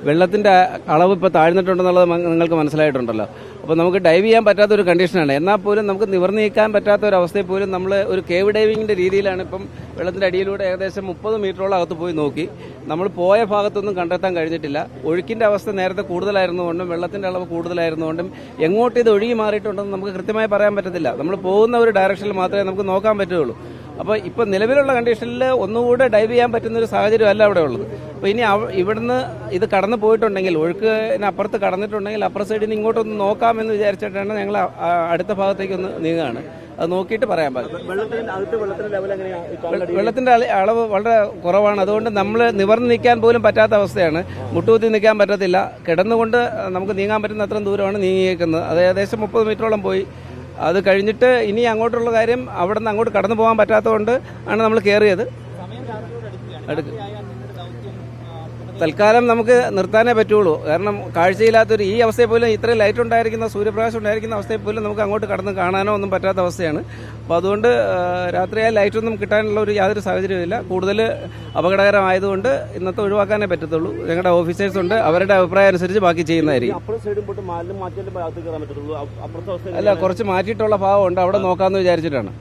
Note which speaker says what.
Speaker 1: വെള്ളത്തിൻ്റെ അളവ് ഇപ്പോൾ താഴ്ന്നിട്ടുണ്ടെന്നുള്ളത് നിങ്ങൾക്ക് മനസ്സിലായിട്ടുണ്ടല്ലോ. അപ്പോൾ നമുക്ക് ഡൈവ് ചെയ്യാൻ പറ്റാത്തൊരു കണ്ടീഷനാണ്. എന്നാൽ പോലും നമുക്ക് നിവർന്ന് നീക്കാൻ പറ്റാത്ത ഒരു അവസ്ഥയിൽ പോലും നമ്മൾ ഒരു കേവ് ഡൈവിങ്ങിൻ്റെ രീതിയിലാണ് ഇപ്പം വെള്ളത്തിൻ്റെ അടിയിലൂടെ ഏകദേശം 30 മീറ്ററോളം അകത്ത് പോയി നോക്കി. നമ്മൾ പോയ ഭാഗത്തൊന്നും കണ്ടെത്താൻ കഴിഞ്ഞിട്ടില്ല. ഒഴുക്കിൻ്റെ അവസ്ഥ നേരത്തെ കൂടുതലായിരുന്നുകൊണ്ടും വെള്ളത്തിൻ്റെ അളവ് കൂടുതലായിരുന്നുകൊണ്ടും എങ്ങോട്ട് ഇത് ഒഴുകി മാറിയിട്ടുണ്ടെന്ന് നമുക്ക് കൃത്യമായി പറയാൻ പറ്റത്തില്ല. നമ്മൾ പോകുന്ന ഒരു ഡയറക്ഷനിൽ മാത്രമേ നമുക്ക് നോക്കാൻ പറ്റുകയുള്ളൂ. അപ്പോൾ ഇപ്പോൾ നിലവിലുള്ള കണ്ടീഷനിൽ ഒന്നുകൂടെ ഡൈവ് ചെയ്യാൻ പറ്റുന്നൊരു സാഹചര്യമല്ല അവിടെ ഉള്ളത്. അപ്പോൾ ഇനി ഇവിടുന്ന് ഇത് കടന്നു പോയിട്ടുണ്ടെങ്കിൽ, ഒഴുക്കിനപ്പുറത്ത് കടന്നിട്ടുണ്ടെങ്കിൽ അപ്പുറ സൈഡിൽ നിന്ന് ഇങ്ങോട്ടൊന്ന് നോക്കാമെന്ന് വിചാരിച്ചിട്ടാണ് ഞങ്ങൾ അടുത്ത ഭാഗത്തേക്കൊന്ന് നീങ്ങുകയാണ്. അത് നോക്കിയിട്ട് പറയാൻ പറ്റും. വെള്ളത്തിന്റെ അളവ് വളരെ കുറവാണ്. അതുകൊണ്ട് നമ്മൾ നിവർന്ന് നിൽക്കാൻ പോലും പറ്റാത്ത അവസ്ഥയാണ്. മുട്ടുകുത്തി നിൽക്കാൻ പറ്റത്തില്ല. കിടന്നുകൊണ്ട് നമുക്ക് നീങ്ങാൻ പറ്റുന്ന അത്രയും ദൂരമാണ് നീങ്ങിയേക്കുന്നത്. അത് ഏകദേശം 30 മീറ്ററോളം പോയി. അത് കഴിഞ്ഞിട്ട് ഇനി അങ്ങോട്ടുള്ള കാര്യം അവിടെ നിന്ന് അങ്ങോട്ട് കടന്നു പോകാൻ പറ്റാത്തതുകൊണ്ട് ആണ് നമ്മൾ കയറിയത്. തൽക്കാലം നമുക്ക് നിർത്താനേ പറ്റുള്ളൂ. കാരണം കാഴ്ചയില്ലാത്തൊരു ഈ അവസ്ഥയിൽ പോലും ഇത്രയും ലൈറ്റ് ഉണ്ടായിരിക്കുന്ന, സൂര്യപ്രകാശം ഉണ്ടായിരിക്കുന്ന അവസ്ഥയിൽ പോലും നമുക്ക് അങ്ങോട്ട് കടന്ന് കാണാനോ ഒന്നും പറ്റാത്ത അവസ്ഥയാണ്. അപ്പോൾ അതുകൊണ്ട് രാത്രിയായ ലൈറ്റൊന്നും കിട്ടാനുള്ള യാതൊരു സാഹചര്യമില്ല. കൂടുതൽ അപകടകരമായതുകൊണ്ട് ഇന്നത്തെ ഒഴിവാക്കാനേ പറ്റത്തുള്ളൂ. ഞങ്ങളുടെ ഓഫീസേഴ്സ് ഉണ്ട്, അവരുടെ അഭിപ്രായം അനുസരിച്ച് ബാക്കി ചെയ്യുന്നതായിരിക്കും. അല്ല, കുറച്ച് മാറ്റിയിട്ടുള്ള ഭാഗമുണ്ട്, അവിടെ നോക്കാമെന്ന് വിചാരിച്ചിട്ടാണ്.